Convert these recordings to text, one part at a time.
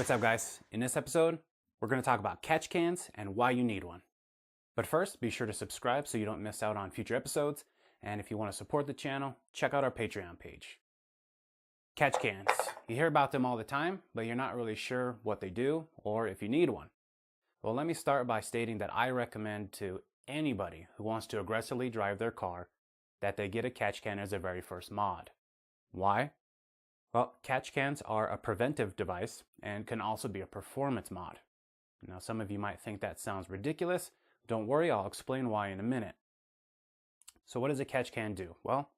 What's up guys? In this episode, we're going to talk about catch cans and why you need one. But first, be sure to subscribe so you don't miss out on future episodes. And if you want to support the channel, check out our Patreon page. Catch cans. You hear about them all the time, but you're not really sure what they do or if you need one. Well, let me start by stating that I recommend to anybody who wants to aggressively drive their car that they get a catch can as their very first mod. Why? Well, catch cans are a preventive device and can also be a performance mod. Now, some of you might think that sounds ridiculous. Don't worry, I'll explain why in a minute. So what does a catch can do? Well,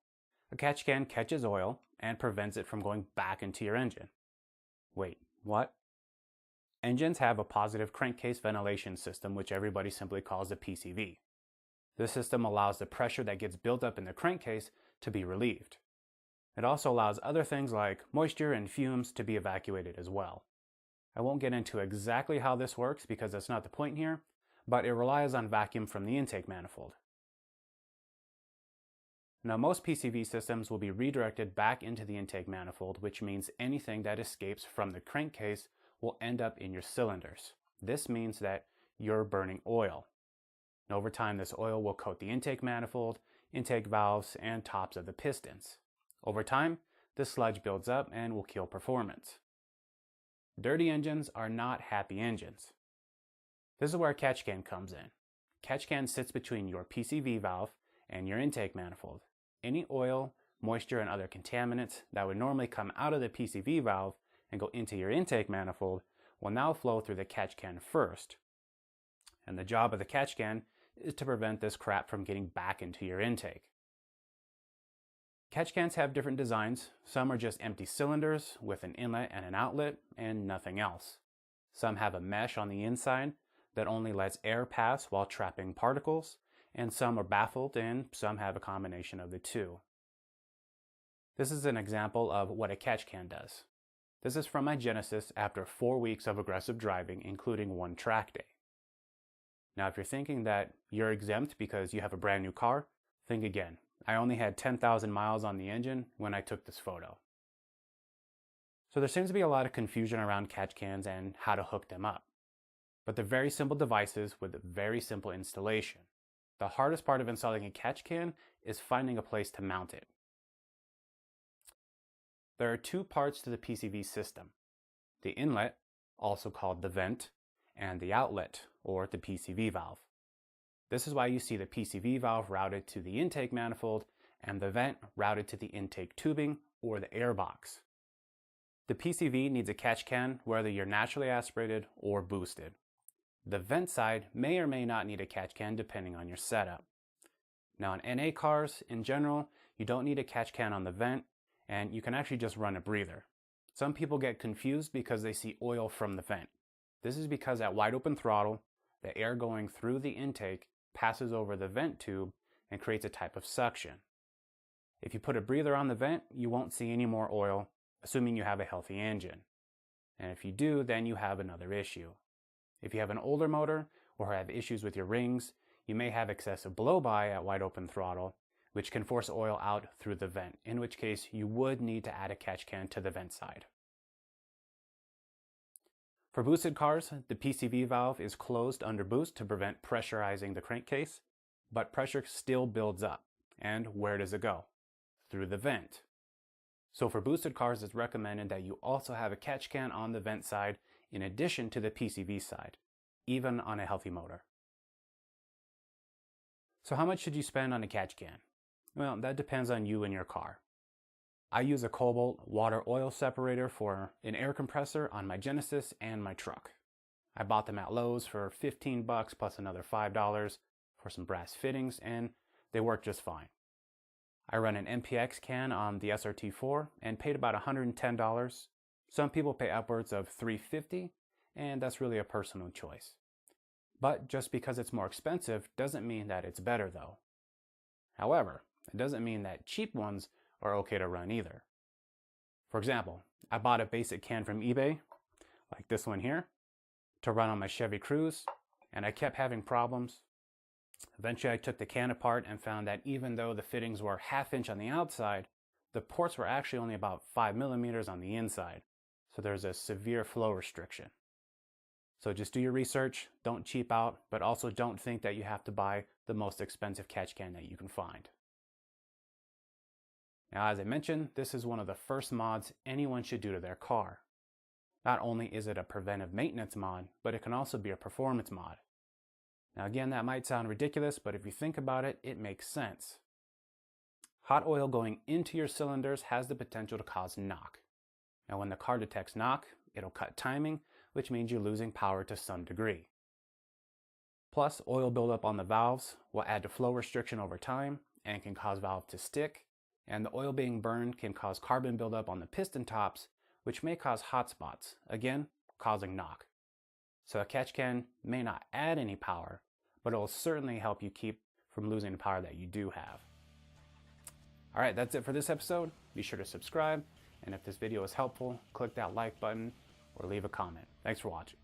a catch can catches oil and prevents it from going back into your engine. Wait, what? Engines have a positive crankcase ventilation system, which everybody simply calls a PCV. This system allows the pressure that gets built up in the crankcase to be relieved. It also allows other things like moisture and fumes to be evacuated as well. I won't get into exactly how this works because that's not the point here, but it relies on vacuum from the intake manifold. Now, most PCV systems will be redirected back into the intake manifold, which means anything that escapes from the crankcase will end up in your cylinders. This means that you're burning oil. And over time, this oil will coat the intake manifold, intake valves, and tops of the pistons. Over time, this sludge builds up and will kill performance. Dirty engines are not happy engines. This is where a catch can comes in. Catch can sits between your PCV valve and your intake manifold. Any oil, moisture, and other contaminants that would normally come out of the PCV valve and go into your intake manifold will now flow through the catch can first. And the job of the catch can is to prevent this crap from getting back into your intake. Catch cans have different designs. Some are just empty cylinders with an inlet and an outlet and nothing else. Some have a mesh on the inside that only lets air pass while trapping particles, and some are baffled and some have a combination of the two. This is an example of what a catch can does. This is from my Genesis after 4 weeks of aggressive driving, including one track day. Now, if you're thinking that you're exempt because you have a brand new car, think again. I only had 10,000 miles on the engine when I took this photo. So there seems to be a lot of confusion around catch cans and how to hook them up. But they're very simple devices with very simple installation. The hardest part of installing a catch can is finding a place to mount it. There are two parts to the PCV system: the inlet, also called the vent, and the outlet, or the PCV valve. This is why you see the PCV valve routed to the intake manifold and the vent routed to the intake tubing or the air box. The PCV needs a catch can whether you're naturally aspirated or boosted. The vent side may or may not need a catch can depending on your setup. Now, in NA cars, in general, you don't need a catch can on the vent, and you can actually just run a breather. Some people get confused because they see oil from the vent. This is because at wide open throttle, the air going through the intake passes over the vent tube and creates a type of suction. If you put a breather on the vent, you won't see any more oil, assuming you have a healthy engine. And if you do, then you have another issue. If you have an older motor or have issues with your rings, you may have excessive blow-by at wide open throttle, which can force oil out through the vent, in which case you would need to add a catch can to the vent side. For boosted cars, the PCV valve is closed under boost to prevent pressurizing the crankcase, but pressure still builds up. And where does it go? Through the vent. So for boosted cars, it's recommended that you also have a catch can on the vent side in addition to the PCV side, even on a healthy motor. So how much should you spend on a catch can? Well, that depends on you and your car. I use a Cobalt water-oil separator for an air compressor on my Genesis and my truck. I bought them at Lowe's for $15 plus another $5 for some brass fittings, and they work just fine. I run an MPX can on the SRT4 and paid about $110. Some people pay upwards of $350, and that's really a personal choice. But just because it's more expensive doesn't mean that it's better though. However, it doesn't mean that cheap ones are okay to run either. For example, I bought a basic can from eBay, like this one here, to run on my Chevy Cruze, and I kept having problems. Eventually I took the can apart and found that even though the fittings were 1/2 inch on the outside, the ports were actually only about 5 millimeters on the inside. so there's a severe flow restriction. So just do your research, don't cheap out, but also don't think that you have to buy the most expensive catch can that you can find. Now, as I mentioned, this is one of the first mods anyone should do to their car. Not only is it a preventive maintenance mod, but it can also be a performance mod. Now again, that might sound ridiculous, but if you think about it, it makes sense. Hot oil going into your cylinders has the potential to cause knock. Now when the car detects knock, it'll cut timing, which means you're losing power to some degree. Plus, oil buildup on the valves will add to flow restriction over time and can cause valves to stick, and the oil being burned can cause carbon buildup on the piston tops, which may cause hot spots, again, causing knock. So a catch can may not add any power, but it will certainly help you keep from losing the power that you do have. Alright, that's it for this episode. Be sure to subscribe, and if this video was helpful, click that like button or leave a comment. Thanks for watching.